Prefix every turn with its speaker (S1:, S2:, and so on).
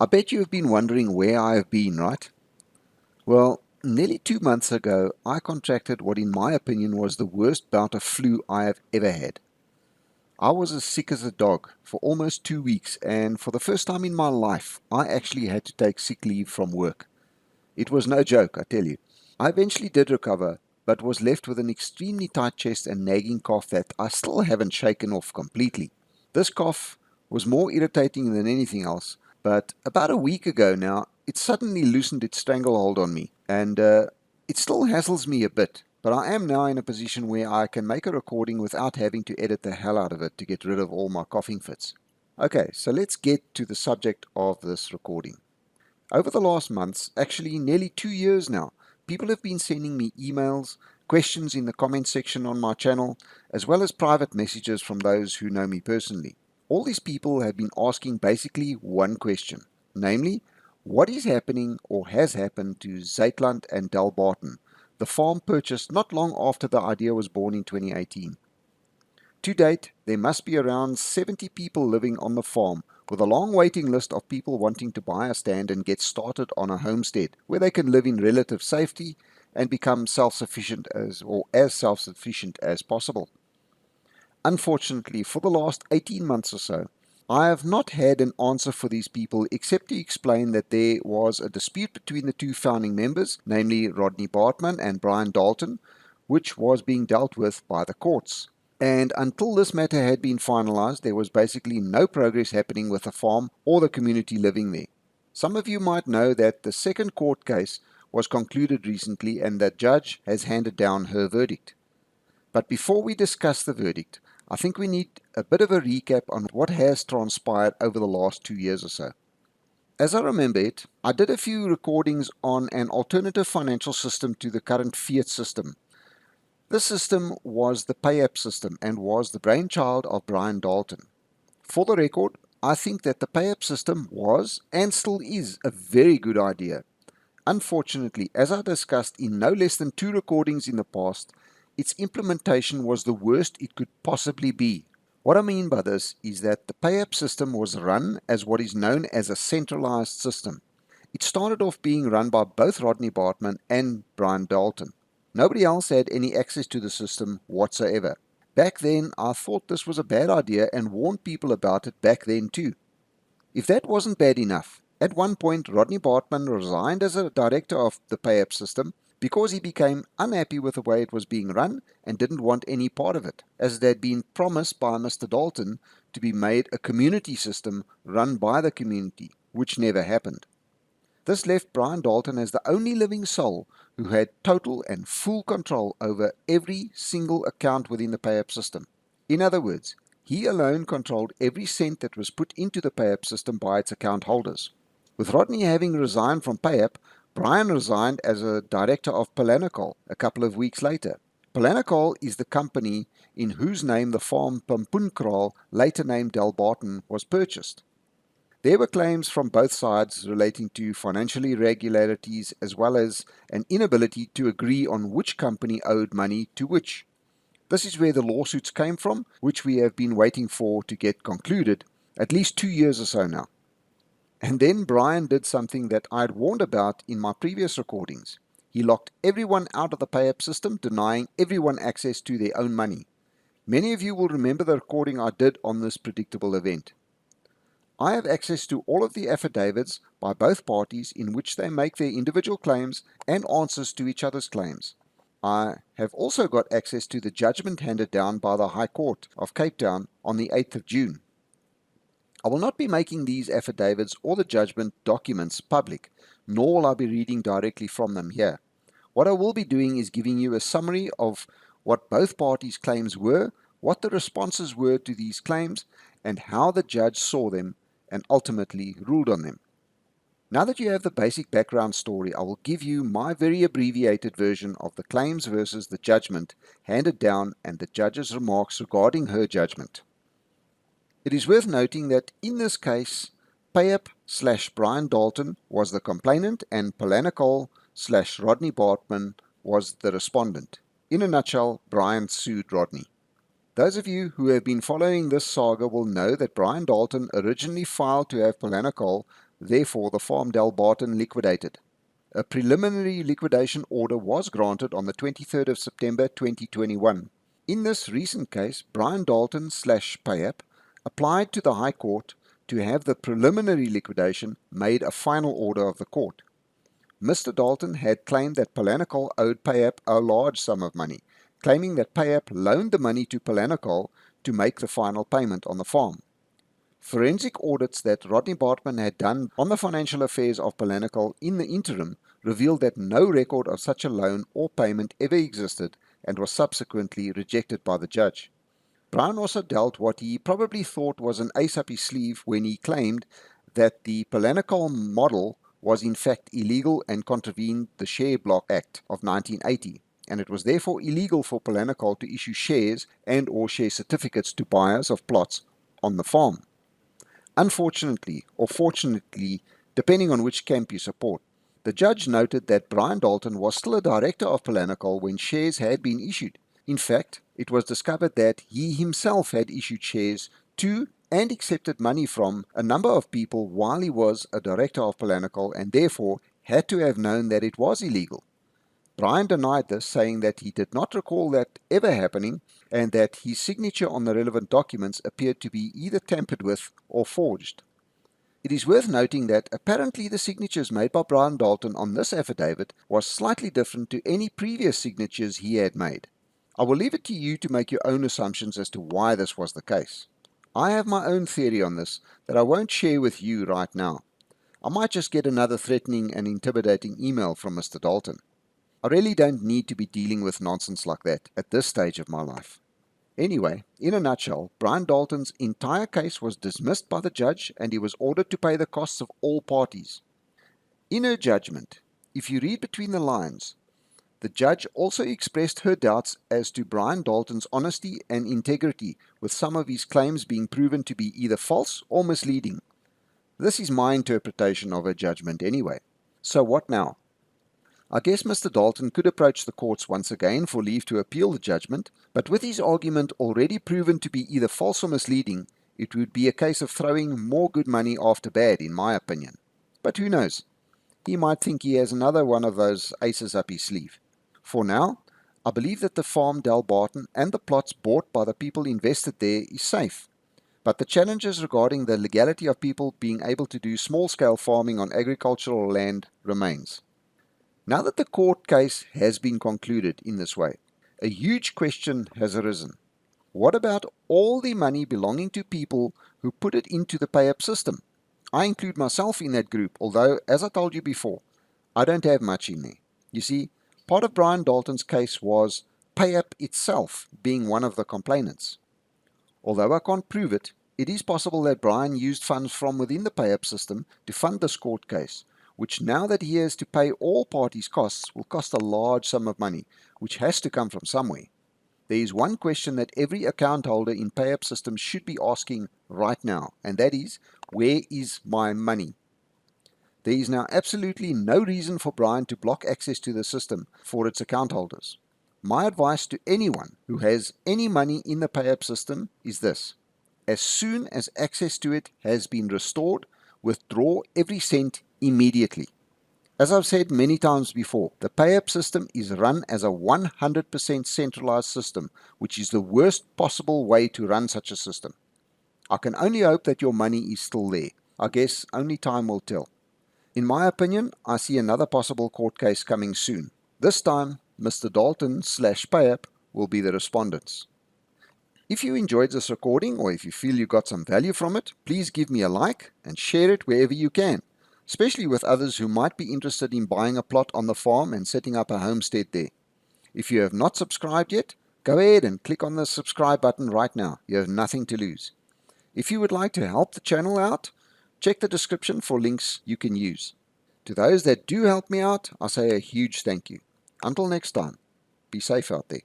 S1: I bet you have been wondering where I have been, right? Well, nearly 2 months ago, I contracted what in my opinion was the worst bout of flu I have ever had. I was as sick as a dog for almost 2 weeks, and for the first time in my life, I actually had to take sick leave from work. It was no joke, I tell you. I eventually did recover, but was left with an extremely tight chest and nagging cough that I still haven't shaken off completely. This cough was more irritating than anything else, but about a week ago now, it suddenly loosened its stranglehold on me, and it still hassles me a bit. But I am now in a position where I can make a recording without having to edit the hell out of it to get rid of all my coughing fits. Okay, so let's get to the subject of this recording. Over the last months, actually nearly 2 years now, people have been sending me emails, questions in the comment section on my channel, as well as private messages from those who know me personally. All these people have been asking basically one question, namely, what is happening or has happened to Zuidland and Dalbarton, the farm purchased not long after the idea was born in 2018. To date, there must be around 70 people living on the farm, with a long waiting list of people wanting to buy a stand and get started on a homestead where they can live in relative safety and become self-sufficient as self-sufficient as possible. Unfortunately, for the last 18 months or so, I have not had an answer for these people except to explain that there was a dispute between the two founding members, namely Rodney Bartman and Brian Dalton, which was being dealt with by the courts. And until this matter had been finalized, there was basically no progress happening with the farm or the community living there. Some of you might know that the second court case was concluded recently and the judge has handed down her verdict. But before we discuss the verdict, I think we need a bit of a recap on what has transpired over the last 2 years or so. As I remember it, I did a few recordings on an alternative financial system to the current fiat system. This system was the Payapp system and was the brainchild of Brian Dalton. For the record, I think that the Payapp system was and still is a very good idea. Unfortunately, as I discussed in no less than 2 recordings in the past, its implementation was the worst it could possibly be. What I mean by this is that the Payapp system was run as what is known as a centralized system. It started off being run by both Rodney Bartman and Brian Dalton. Nobody else had any access to the system whatsoever. Back then, I thought this was a bad idea and warned people about it back then too. If that wasn't bad enough, at one point Rodney Bartman resigned as a director of the Payapp system because he became unhappy with the way it was being run and didn't want any part of it, as it had been promised by Mr. Dalton to be made a community system run by the community, which never happened. This left Brian Dalton as the only living soul who had total and full control over every single account within the Payapp system. In other words, he alone controlled every cent that was put into the Payapp system by its account holders. With Rodney having resigned from Payapp, Brian resigned as a director of Payapp a couple of weeks later. Payapp is the company in whose name the farm Pampoenkraal, later named Dalbarton, was purchased. There were claims from both sides relating to financial irregularities as well as an inability to agree on which company owed money to which. This is where the lawsuits came from, which we have been waiting for to get concluded, at least 2 years or so now. And then Brian did something that I had warned about in my previous recordings. He locked everyone out of the Payapp system, denying everyone access to their own money. Many of you will remember the recording I did on this predictable event. I have access to all of the affidavits by both parties in which they make their individual claims and answers to each other's claims. I have also got access to the judgment handed down by the High Court of Cape Town on the 8th of June. I will not be making these affidavits or the judgment documents public, nor will I be reading directly from them here. What I will be doing is giving you a summary of what both parties' claims were, what the responses were to these claims, and how the judge saw them and ultimately ruled on them. Now that you have the basic background story, I will give you my very abbreviated version of the claims versus the judgment handed down and the judge's remarks regarding her judgment. It is worth noting that in this case, Payapp/Brian Dalton was the complainant and Payapp/Rodney Bartman was the respondent. In a nutshell, Brian sued Rodney. Those of you who have been following this saga will know that Brian Dalton originally filed to have Payapp Therefore, the farm Dalbarton liquidated. A preliminary liquidation order was granted on the 23rd of September 2021. In this recent case, Brian Dalton / Payapp applied to the High Court to have the preliminary liquidation made a final order of the court. Mr. Dalton had claimed that Payapp owed Payapp a large sum of money, claiming that Payapp loaned the money to Payapp to make the final payment on the farm. Forensic audits that Rodney Bartman had done on the financial affairs of Payapp in the interim revealed that no record of such a loan or payment ever existed and was subsequently rejected by the judge. Brown also dealt what he probably thought was an ace up his sleeve when he claimed that the Payapp model was in fact illegal and contravened the Share Block Act of 1980, and it was therefore illegal for Payapp to issue shares and or share certificates to buyers of plots on the farm. Unfortunately, or fortunately, depending on which camp you support, the judge noted that Brian Dalton was still a director of Payapp when shares had been issued. In fact, it was discovered that he himself had issued shares to and accepted money from a number of people while he was a director of Payapp and therefore had to have known that it was illegal. Brian denied this, saying that he did not recall that ever happening and that his signature on the relevant documents appeared to be either tampered with or forged. It is worth noting that apparently the signatures made by Brian Dalton on this affidavit was slightly different to any previous signatures he had made. I will leave it to you to make your own assumptions as to why this was the case. I have my own theory on this that I won't share with you right now. I might just get another threatening and intimidating email from Mr. Dalton. I really don't need to be dealing with nonsense like that at this stage of my life. Anyway, in a nutshell, Brian Dalton's entire case was dismissed by the judge and he was ordered to pay the costs of all parties. In her judgment, if you read between the lines, the judge also expressed her doubts as to Brian Dalton's honesty and integrity, with some of his claims being proven to be either false or misleading. This is my interpretation of her judgment anyway. So what now? I guess Mr. Dalton could approach the courts once again for leave to appeal the judgment, but with his argument already proven to be either false or misleading, it would be a case of throwing more good money after bad, in my opinion. But who knows? He might think he has another one of those aces up his sleeve. For now, I believe that the farm Dalbarton and the plots bought by the people invested there is safe. But the challenges regarding the legality of people being able to do small-scale farming on agricultural land remains. Now that the court case has been concluded in this way, a huge question has arisen. What about all the money belonging to people who put it into the Payapp system? I include myself in that group, although, as I told you before, I don't have much in there. You see, part of Brian Dalton's case was Payapp itself being one of the complainants. Although I can't prove it, it is possible that Brian used funds from within the Payapp system to fund this court case, which now that he has to pay all parties' costs will cost a large sum of money, which has to come from somewhere. There is one question that every account holder in Payapp system should be asking right now, and that is, where is my money? There is now absolutely no reason for Brian to block access to the system for its account holders. My advice to anyone who has any money in the Payapp system is this: as soon as access to it has been restored, withdraw every cent immediately. As I've said many times before, the Payapp system is run as a 100% centralized system, which is the worst possible way to run such a system. I can only hope that your money is still there. I guess only time will tell. In my opinion, I see another possible court case coming soon. This time, Mr. Dalton / Payapp will be the respondents. If you enjoyed this recording, or if you feel you got some value from it, please give me a like and share it wherever you can, especially with others who might be interested in buying a plot on the farm and setting up a homestead there. If you have not subscribed yet, go ahead and click on the subscribe button right now. You have nothing to lose. If you would like to help the channel out, check the description for links you can use. To those that do help me out, I say a huge thank you. Until next time, be safe out there.